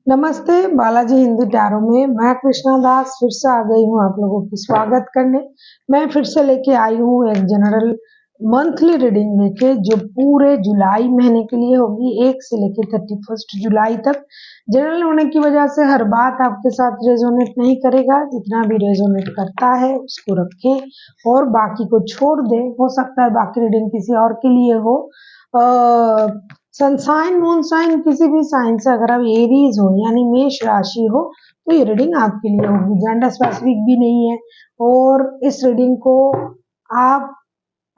नमस्ते, बालाजी हिंदी टैरो में मैं कृष्णा दास फिर से आ गई हूँ आप लोगों की स्वागत करने। मैं फिर से लेके आई हूँ एक जनरल मंथली रीडिंग लेके जो पूरे जुलाई महीने के लिए होगी 1 से लेके 31 जुलाई तक। जनरल होने की वजह से हर बात आपके साथ रेजोनेट नहीं करेगा, जितना भी रेजोनेट करता है उसको रखें और बाकी को छोड़ दें। हो सकता है बाकी रीडिंग किसी और के लिए हो। सनसाइन मून साइन किसी भी साइन से अगर आप एरीज हो यानी मेष राशि हो तो ये रीडिंग आपके लिए होगी। जेंडर स्पेसिफिक भी नहीं है और इस रीडिंग को आप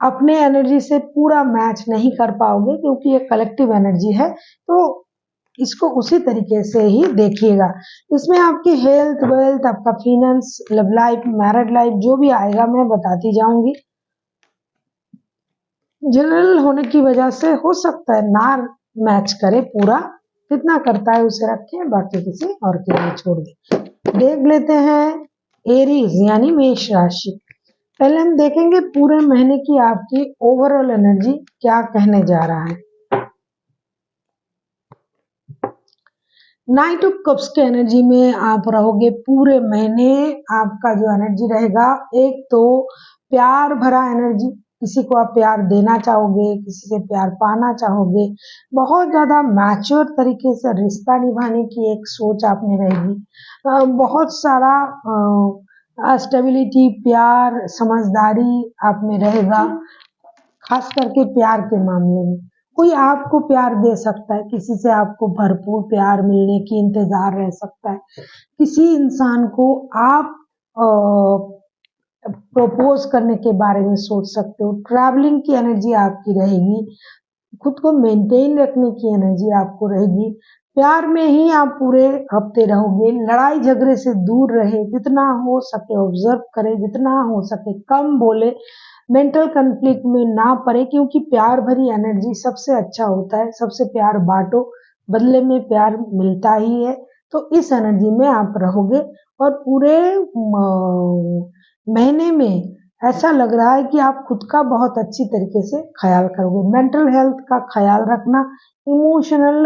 अपने एनर्जी से पूरा मैच नहीं कर पाओगे क्योंकि ये कलेक्टिव एनर्जी है, तो इसको उसी तरीके से ही देखिएगा। इसमें आपकी हेल्थ, वेल्थ, आपका finance, love life, married life जो भी आएगा मैं बताती जाऊंगी। जनरल होने की वजह से हो सकता है ना मैच करे पूरा, कितना करता है उसे रखें, बाकी किसी और के लिए छोड़ दें। देख लेते हैं एरीज यानी मेष राशि। पहले हम देखेंगे पूरे महीने की आपकी ओवरऑल एनर्जी क्या कहने जा रहा है। नाइट ऑफ कप्स के एनर्जी में आप रहोगे पूरे महीने। आपका जो एनर्जी रहेगा, एक तो प्यार भरा एनर्जी, किसी को आप प्यार देना चाहोगे, किसी से प्यार पाना चाहोगे, बहुत ज्यादा मैच्योर तरीके से रिश्ता निभाने की एक सोच आप में रहेगी। बहुत सारा स्टेबिलिटी, प्यार, समझदारी आप में रहेगा, खास करके प्यार के मामले में। कोई आपको प्यार दे सकता है, किसी से आपको भरपूर प्यार मिलने की इंतजार रह सकता है। किसी इंसान को आप प्रपोज करने के बारे में सोच सकते हो। ट्रैवलिंग की एनर्जी आपकी रहेगी, खुद को मेंटेन रखने की एनर्जी आपको रहेगी। प्यार में ही आप पूरे हफ्ते रहोगे। लड़ाई झगड़े से दूर रहे, जितना हो सके ऑब्जर्व करें, जितना हो सके कम बोले, मेंटल कन्फ्लिक्ट में ना पड़े क्योंकि प्यार भरी एनर्जी सबसे अच्छा होता है। सबसे प्यार बांटो, बदले में प्यार मिलता ही है। तो इस एनर्जी में आप रहोगे और पूरे महीने में ऐसा लग रहा है कि आप खुद का बहुत अच्छी तरीके से ख्याल करोगे। मेंटल हेल्थ का ख्याल रखना, इमोशनल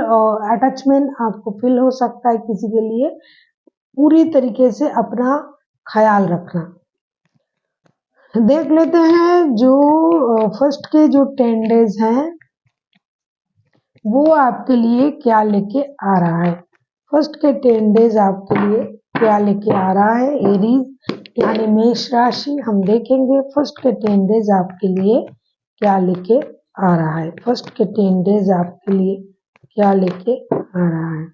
अटैचमेंट आपको फील हो सकता है किसी के लिए, पूरी तरीके से अपना ख्याल रखना। देख लेते हैं जो फर्स्ट के जो 10 डेज हैं वो आपके लिए क्या लेके आ रहा है। फर्स्ट के 10 डेज आपके लिए क्या लेके आ रहा है एरीज यानी मेष राशि। हम देखेंगे फर्स्ट के 10 डेज आपके लिए क्या लेके आ रहा है। फर्स्ट के 10 डेज आपके लिए क्या लेके आ रहा है।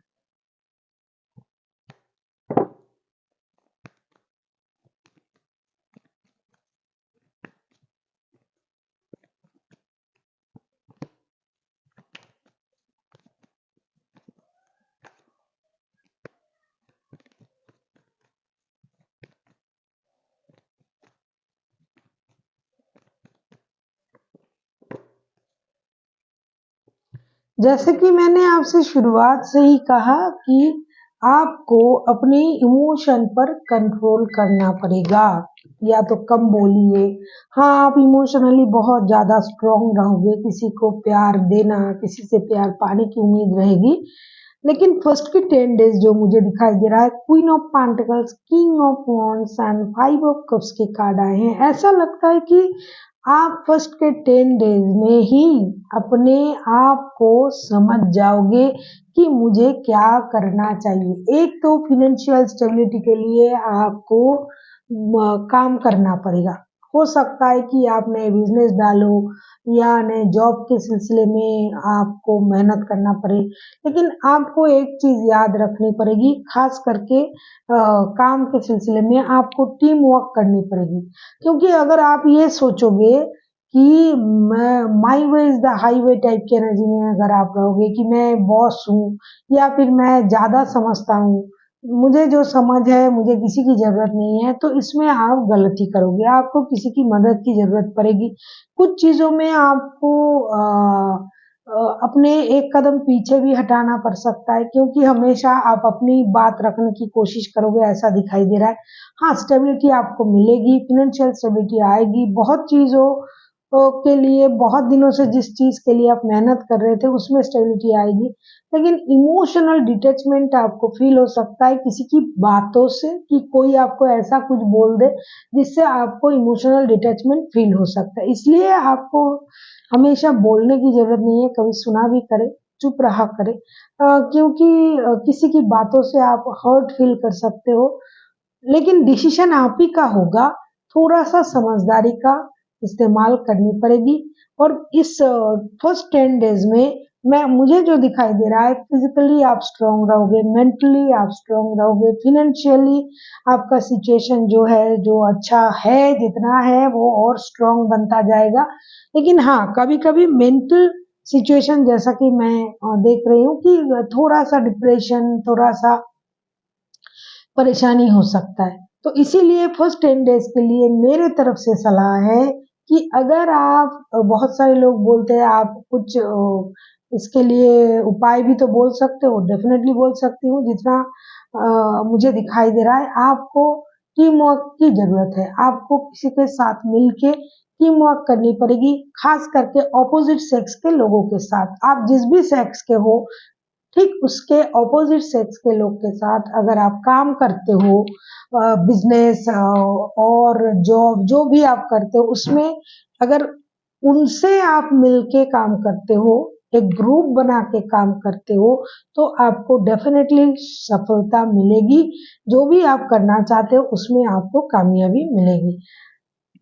जैसे कि मैंने आपसे शुरुआत से ही कहा कि आपको अपने इमोशन पर कंट्रोल करना पड़ेगा, या तो कम बोलिए। हाँ, आप इमोशनली बहुत ज्यादा स्ट्रांग रहोगे, किसी को प्यार देना, किसी से प्यार पाने की उम्मीद रहेगी। लेकिन फर्स्ट के 10 डेज जो मुझे दिखाई दे रहा है, queen of pentacles, king of wands and 5 of cups के कार्ड आए हैं। ऐसा लगता है कि आप फर्स्ट के 10 डेज में ही अपने आप को समझ जाओगे कि मुझे क्या करना चाहिए। एक तो फिनेंशियल स्टेबिलिटी के लिए आपको काम करना पड़ेगा। हो सकता है कि आप नए बिजनेस डालो या नए जॉब के सिलसिले में आपको मेहनत करना पड़े, लेकिन आपको एक चीज याद रखनी पड़ेगी, खास करके काम के सिलसिले में आपको टीम वर्क करनी पड़ेगी। क्योंकि अगर आप ये सोचोगे कि मैं my way is the highway type की एनर्जी में अगर आप रहोगे कि मैं बॉस हूँ या फिर मैं ज्यादा समझता हूँ, मुझे जो समझ है, मुझे किसी की जरूरत नहीं है, तो इसमें आप गलती करोगे। आपको किसी की मदद की जरूरत पड़ेगी। कुछ चीजों में आपको अपने एक कदम पीछे भी हटाना पड़ सकता है क्योंकि हमेशा आप अपनी बात रखने की कोशिश करोगे, ऐसा दिखाई दे रहा है। हाँ, स्टेबिलिटी आपको मिलेगी, फिनेंशियल स्टेबिलिटी आएगी। बहुत चीजों के लिए बहुत दिनों से जिस चीज़ के लिए आप मेहनत कर रहे थे उसमें स्टेबिलिटी आएगी। लेकिन इमोशनल डिटैचमेंट आपको फ़ील हो सकता है किसी की बातों से, कि कोई आपको ऐसा कुछ बोल दे जिससे आपको इमोशनल डिटैचमेंट फ़ील हो सकता है। इसलिए आपको हमेशा बोलने की ज़रूरत नहीं है, कभी सुना भी करें, चुप रहा करें, क्योंकि किसी की बातों से आप हर्ट फ़ील कर सकते हो। लेकिन डिसीजन आप ही का होगा, थोड़ा-सा समझदारी का इस्तेमाल करनी पड़ेगी। और इस फर्स्ट 10 डेज़ में मैं मुझे जो दिखाई दे रहा है, फिज़िकली आप स्ट्रॉन्ग रहोगे, मेंटली आप स्ट्रॉन्ग रहोगे, फाइनेंशियली आपका सिचुएशन जो है, जो अच्छा है, जितना है वो और स्ट्रॉन्ग बनता जाएगा। लेकिन हाँ, कभी-कभी मेंटल सिचुएशन जैसा कि मैं देख रही हूँ कि थोड़ा-सा डिप्रेशन, थोड़ा-सा परेशानी हो सकता है। तो इसीलिए फर्स्ट 10 डेज़ के लिए मेरे तरफ से सलाह है कि अगर आप बहुत सारे लोग बोलते हैं आप कुछ इसके लिए उपाय भी तो बोल सकते हो, डेफ़िनेटली बोल सकती हूँ। जितना मुझे दिखाई दे रहा है, आपको टीम वर्क की ज़रूरत है। आपको किसी के साथ मिलके टीम वर्क करनी पड़ेगी, ख़ास करके ऑपोज़िट सेक्स के लोगों के साथ। आप जिस भी सेक्स के हो, ठीक उसके ऑपोजिट सेक्स के लोग के साथ अगर आप काम करते हो, बिजनेस और जॉब जो भी आप करते हो उसमें अगर उनसे आप मिलके काम करते हो, एक ग्रुप बना के काम करते हो, तो आपको डेफिनेटली सफलता मिलेगी। जो भी आप करना चाहते हो उसमें आपको कामयाबी मिलेगी।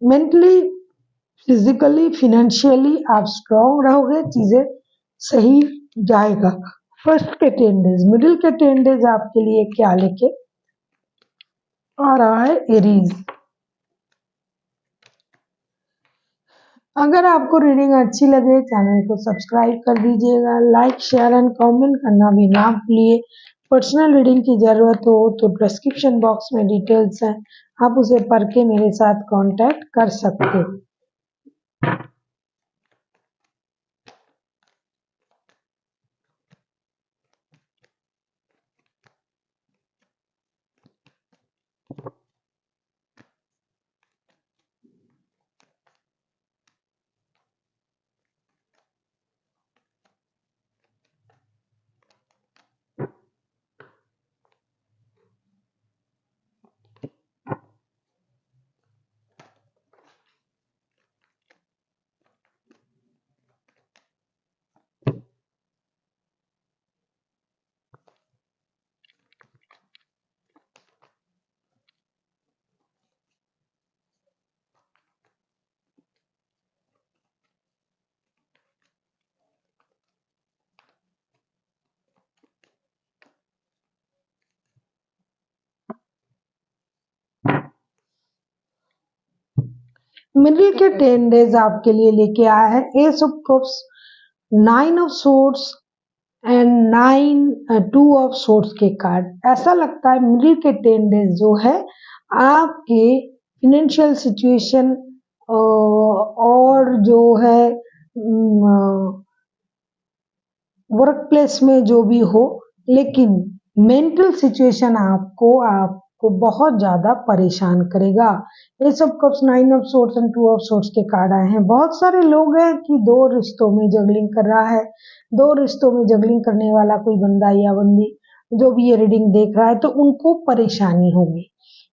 मेंटली, फिजिकली, फाइनेंशियली आप स्ट्रांग रहोगे, चीजें सही जाएगा। फर्स्ट के 10 डेज, मिडिल के 10 डेज आपके लिए क्या लेके आ रहा है, एरीज। अगर आपको रीडिंग अच्छी लगे चैनल को सब्सक्राइब कर दीजिएगा, लाइक शेयर एंड कमेंट करना भी ना भूलिए। पर्सनल रीडिंग की ज़रूरत हो तो डिस्क्रिप्शन बॉक्स में डिटेल्स हैं, आप उसे पढ़ के मेरे साथ कांटेक्ट कर सकते हो। मिडिल के 10 डेज आपके लिए लेके आया है S of cups, 9 of swords and 2 of swords के कार्ड। ऐसा लगता है मिडिल के 10 डेज जो है आपके फिनेंशियल सिचुएशन और जो है वर्क प्लेस में जो भी हो, लेकिन मेंटल सिचुएशन आपको बहुत ज्यादा परेशान करेगा। ये सब cups, 9 of swords and 2 of swords के कार्ड आए हैं। बहुत सारे लोग हैं कि दो रिश्तों में जगलिंग कर रहा है, दो रिश्तों में जगलिंग करने वाला कोई बंदा या बंदी जो भी ये रीडिंग देख रहा है, तो उनको परेशानी होगी,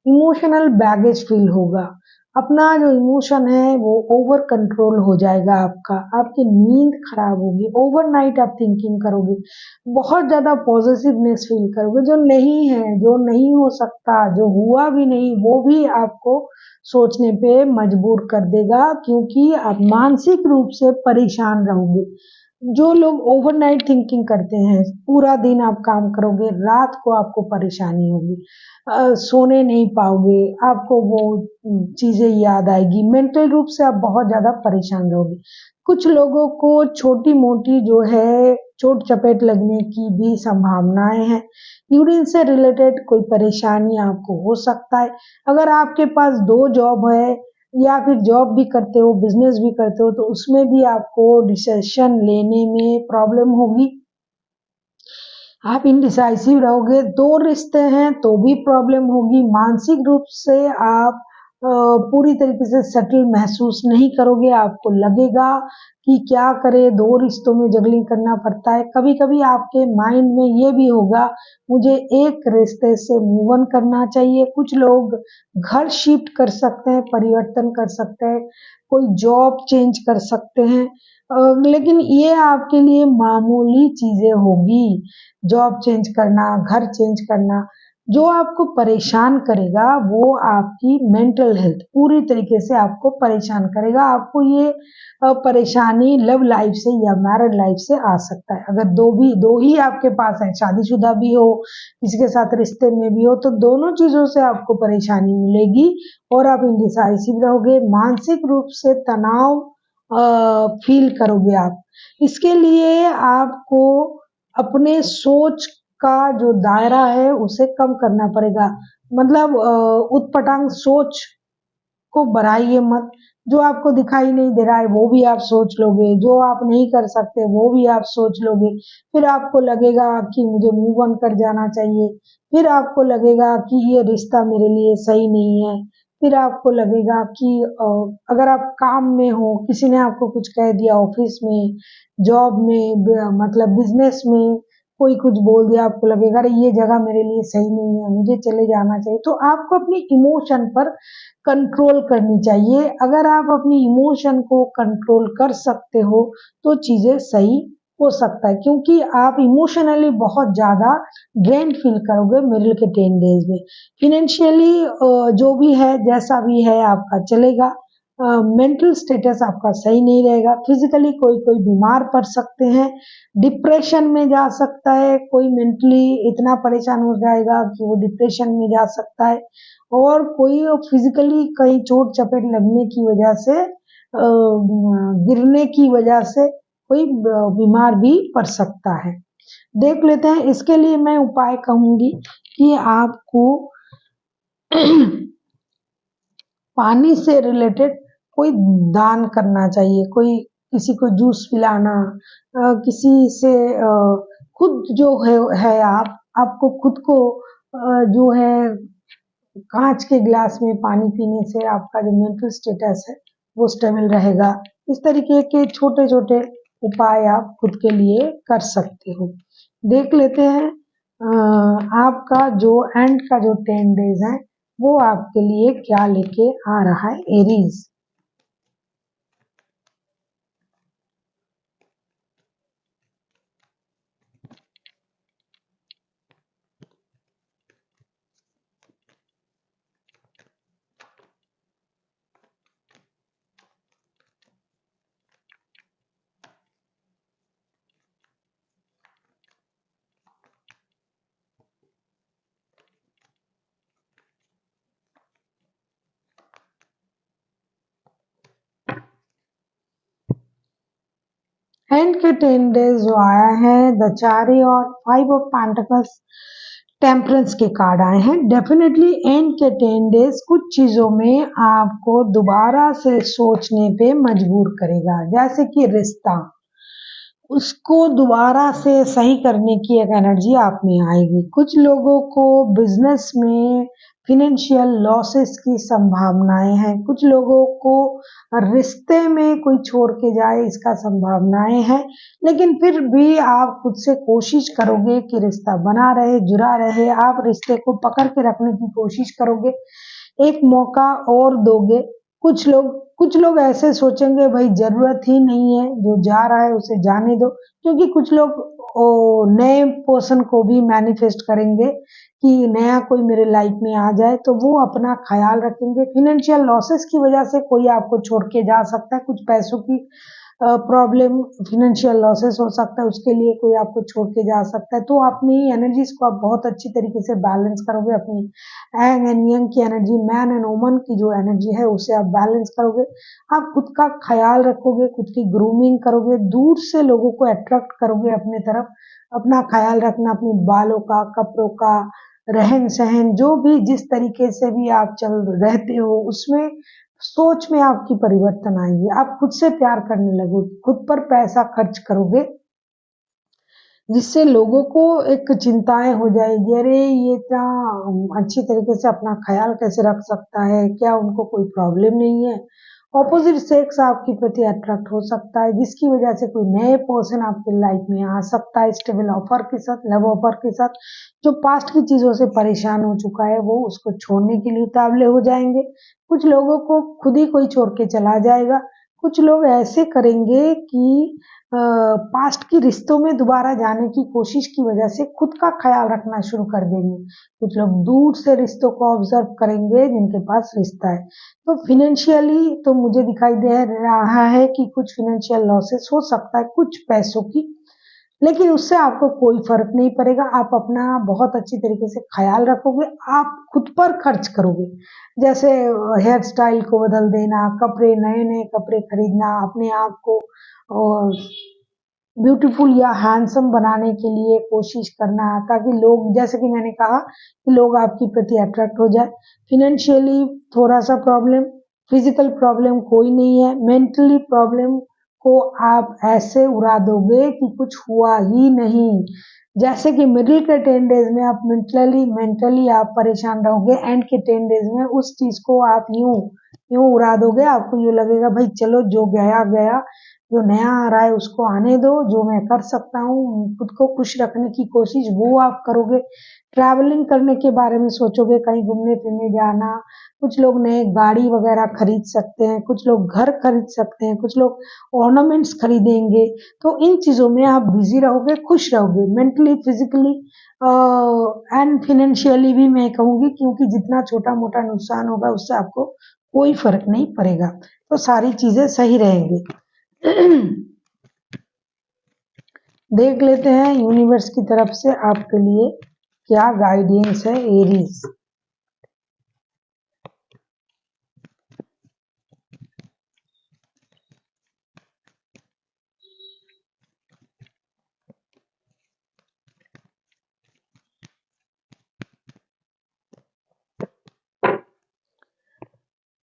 इमोशनल बैगेज फील होगा। अपना जो इमोशन है वो ओवर कंट्रोल हो जाएगा आपका, आपकी नींद खराब होगी, ओवरनाइट आप थिंकिंग करोगे, बहुत ज़्यादा पॉजिटिवनेस फील करोगे, जो नहीं है, जो नहीं हो सकता, जो हुआ भी नहीं, वो भी आपको सोचने पे मजबूर कर देगा, क्योंकि आप मानसिक रूप से परेशान रहोगे। जो लोग ओवरनाइट थिंकिंग करते हैं, पूरा दिन आप काम करोगे, रात को आपको परेशानी होगी, सोने नहीं पाओगे, आपको वो चीज़ें याद आएगी, मेंटल रूप से आप बहुत ज़्यादा परेशान रहोगे। कुछ लोगों को छोटी-मोटी जो है चोट-चपेट लगने की भी संभावनाएँ हैं। यूरिन से रिलेटेड कोई परेशानी आपको हो सकता है। अगर आपके पास 2 जॉब है या फिर जॉब भी करते हो, बिज़नेस भी करते हो, तो उसमें भी आपको डिसीज़न लेने में प्रॉब्लम होगी। आप इनडिसाइसिव रहोगे, 2 रिश्ते हैं तो भी प्रॉब्लम होगी, मानसिक रूप से आप पूरी तरीके से सेटल महसूस नहीं करोगे। आपको लगेगा कि क्या करें, दो रिश्तों में जगलिंग करना पड़ता है। कभी कभी आपके माइंड में ये भी होगा मुझे एक रिश्ते से मूव ऑन करना चाहिए। कुछ लोग घर शिफ्ट कर सकते हैं, परिवर्तन कर सकते हैं, कोई जॉब चेंज कर सकते हैं, लेकिन ये आपके लिए मामूली चीजें होगी। जॉब चेंज करना, घर चेंज करना, जो आपको परेशान करेगा वो आपकी मेंटल हेल्थ पूरी तरीके से आपको परेशान करेगा। आपको ये परेशानी लव लाइफ से या मैरिड लाइफ से आ सकता है। अगर दो ही आपके पास है, शादीशुदा भी हो, किसी के साथ रिश्ते में भी हो, तो दोनों चीजों से आपको परेशानी मिलेगी और आप इंडिसाइसिव रहोगे, मानसिक रूप से तनाव फील करोगे आप। इसके लिए आपको अपने सोच का जो दायरा है उसे कम करना पड़ेगा। मतलब उटपटांग सोच को बढ़ाइए मत। जो आपको दिखाई नहीं दे रहा है वो भी आप सोच लोगे, जो आप नहीं कर सकते वो भी आप सोच लोगे। फिर आपको लगेगा कि मुझे मूव ऑन कर जाना चाहिए। फिर आपको लगेगा कि ये रिश्ता मेरे लिए सही नहीं है। फिर आपको लगेगा कि अगर आप काम में हो, किसी ने आपको कुछ कह दिया ऑफिस में, जॉब में, मतलब बिजनेस में कोई कुछ बोल दिया, आपको लगेगा अरे ये जगह मेरे लिए सही नहीं है, मुझे चले जाना चाहिए। तो आपको अपनी इमोशन पर कंट्रोल करनी चाहिए। अगर आप अपनी इमोशन को कंट्रोल कर सकते हो तो चीजें सही हो सकता है, क्योंकि आप इमोशनली बहुत ज्यादा ड्रेन फील करोगे मिडिल के 10 डेज में। फिनेंशियली जो भी है, जैसा भी है आपका चलेगा। मेंटल स्टेटस आपका सही नहीं रहेगा। फिजिकली कोई कोई बीमार पड़ सकते हैं, डिप्रेशन में जा सकता है, कोई मेंटली इतना परेशान हो जाएगा कि वो डिप्रेशन में जा सकता है, और कोई फिजिकली कहीं चोट चपेट लगने की वजह से, गिरने की वजह से कोई बीमार भी पड़ सकता है। देख लेते हैं, इसके लिए मैं उपाय कहूंगी कि आपको पानी से रिलेटेड कोई दान करना चाहिए। कोई किसी को जूस पिलाना, किसी से खुद जो है आपको खुद को जो है कांच के गिलास में पानी पीने से आपका जो मेंटल स्टेटस है वो स्टेबल रहेगा। इस तरीके के छोटे छोटे उपाय आप खुद के लिए कर सकते हो। देख लेते हैं आपका जो एंड का जो 10 डेज है वो आपके लिए क्या लेके आ रहा है एरीज। एंड के 10 डेज जो आया है द चारी और 5 ऑफ पेंटिकल्स, टेम्परेंस के कार्ड आए हैं। डेफिनेटली एंड के 10 डेज कुछ चीजों में आपको दोबारा से सोचने पे मजबूर करेगा, जैसे कि रिश्ता, उसको दोबारा से सही करने की एक एनर्जी आप में आएगी। कुछ लोगों को बिजनेस में फिनेंशियल लॉसेस की संभावनाएं हैं। कुछ लोगों को रिश्ते में कोई छोड़ के जाए इसका संभावनाएं हैं, लेकिन फिर भी आप खुद से कोशिश करोगे कि रिश्ता बना रहे, जुड़ा रहे। आप रिश्ते को पकड़ के रखने की कोशिश करोगे, एक मौका और दोगे। कुछ लोग ऐसे सोचेंगे भाई जरूरत ही नहीं है, जो जा रहा है उसे जाने दो, क्योंकि कुछ लोग नए पर्सन को भी मैनिफेस्ट करेंगे कि नया कोई मेरे लाइफ में आ जाए, तो वो अपना ख्याल रखेंगे। फिनेंशियल लॉसेस की वजह से कोई आपको छोड़ के जा सकता है, कुछ पैसों की प्रॉब्लम, फिनेंशियल लॉसेस हो सकता है, उसके लिए कोई आपको छोड़ के जा सकता है। तो अपनी एनर्जीज को आप बहुत अच्छी तरीके से बैलेंस करोगे। अपनी एंग एंड यंग की एनर्जी, मैन एंड वुमन की जो एनर्जी है उसे आप बैलेंस करोगे। आप खुद का ख्याल रखोगे, खुद की ग्रूमिंग करोगे, दूर से लोगों को अट्रैक्ट करोगे अपने तरफ। अपना ख्याल रखना, अपने बालों का, कपड़ों का, रहन सहन, जो भी जिस तरीके से भी आप चल रहते हो उसमें सोच में आपकी परिवर्तन आएगी। आप खुद से प्यार करने लगोगे, खुद पर पैसा खर्च करोगे। जिससे लोगों को एक चिंताएं हो जाएगी, अरे ये इतना अच्छी तरीके से अपना ख्याल कैसे रख सकता है, क्या उनको कोई प्रॉब्लम नहीं है। ऑपोजिट सेक्स आपके प्रति अट्रैक्ट हो सकता है, जिसकी वजह से कोई नए पर्सन आपकी लाइफ में आ सकता है, स्टेबल ऑफर के साथ, लव ऑफर के साथ। जो पास्ट की चीजों से परेशान हो चुका है वो उसको छोड़ने के लिए उतावले हो जाएंगे। कुछ लोगों को खुद ही कोई छोड़ के चला जाएगा। कुछ लोग ऐसे करेंगे कि पास्ट की रिश्तों में दोबारा जाने की कोशिश की वजह से खुद का ख्याल रखना शुरू कर देंगे। कुछ लोग दूर से रिश्तों को ऑब्जर्व करेंगे जिनके पास रिश्ता है। तो फिनेंशियली तो मुझे दिखाई दे रहा है कि कुछ फिनेंशियल लॉसेस हो सकता है कुछ पैसों की, लेकिन उससे आपको कोई फर्क नहीं पड़ेगा। आप अपना बहुत अच्छी तरीके से ख्याल रखोगे, आप खुद पर खर्च करोगे। जैसे हेयर स्टाइल को बदल देना, कपड़े नए नए कपड़े खरीदना, अपने आप को ब्यूटीफुल या हैंडसम बनाने के लिए कोशिश करना, ताकि लोग, जैसे कि मैंने कहा, कि लोग आपके प्रति अट्रैक्ट हो जाए। फिनेंशियली थोड़ा सा प्रॉब्लम, फिजिकल प्रॉब्लम कोई नहीं है। मेंटली प्रॉब्लम को आप ऐसे उड़ा दोगे कि कुछ हुआ ही नहीं। जैसे कि मिडिल के 10 डेज में आप मेंटली आप परेशान रहोगे, एंड के 10 डेज में उस चीज को आप यूं यूं उड़ा दोगे। आपको यूं लगेगा भाई चलो जो गया गया, जो नया आ रहा है उसको आने दो, जो मैं कर सकता हूँ खुद को खुश रखने की कोशिश वो आप करोगे। ट्रैवलिंग करने के बारे में सोचोगे, कहीं घूमने फिरने जाना। कुछ लोग नए गाड़ी वगैरह खरीद सकते हैं, कुछ लोग घर खरीद सकते हैं, कुछ लोग ऑर्नामेंट्स खरीदेंगे। तो इन चीजों में आप बिजी रहोगे, खुश रहोगे, मेंटली, फिजिकली एंड फिनेंशियली भी मैं कहूंगी, क्योंकि जितना छोटा मोटा नुकसान होगा उससे आपको कोई फर्क नहीं पड़ेगा। तो सारी चीजें सही रहेंगी। देख लेते हैं यूनिवर्स की तरफ से आपके लिए क्या गाइडेंस है एरीज।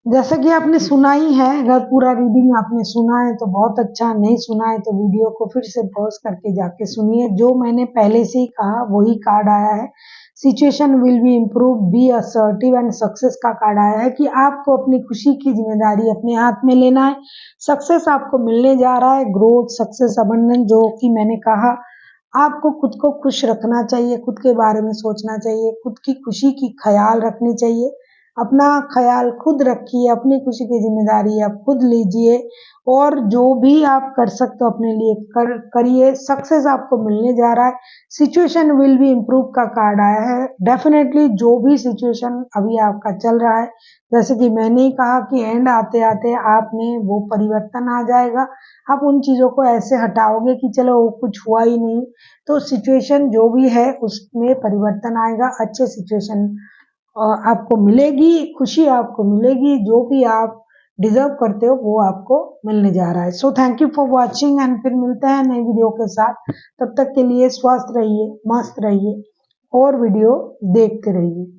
जैसा कि आपने सुना ही है, अगर पूरा रीडिंग आपने सुना है तो बहुत अच्छा, नहीं सुना है तो वीडियो को फिर से पॉज करके जाके सुनिए। जो मैंने पहले से ही कहा वही कार्ड आया है। Situation will be improve, be assertive and success का कार्ड आया है कि आपको अपनी खुशी की जिम्मेदारी अपने हाथ में लेना है। सक्सेस आपको मिलने जा रहा है, ग्रोथ, सक्सेस, अबंडेंस, जो कि मैंने कहा। आपको खुद को खुश रखना चाहिए, खुद के बारे में सोचना चाहिए, खुद की खुशी की ख्याल रखनी चाहिए। अपना ख्याल खुद रखिए, अपनी खुशी की जिम्मेदारी आप खुद लीजिए, और जो भी आप कर सकते हो अपने लिए करिए। सक्सेस आपको मिलने जा रहा है। सिचुएशन विल बी इम्प्रूव का कार्ड आया है। डेफिनेटली जो भी सिचुएशन अभी आपका चल रहा है, जैसे कि मैंने ही कहा कि एंड आते आते आप में वो परिवर्तन आ जाएगा। आप उन चीजों को ऐसे हटाओगे कि चलो वो कुछ हुआ ही नहीं। तो सिचुएशन जो भी है उसमें परिवर्तन आएगा, अच्छे सिचुएशन आपको मिलेगी, खुशी आपको मिलेगी, जो भी आप डिजर्व करते हो वो आपको मिलने जा रहा है। So thank you for watching, and फिर मिलते हैं नई वीडियो के साथ। तब तक के लिए स्वस्थ रहिए, मस्त रहिए और वीडियो देखते रहिए।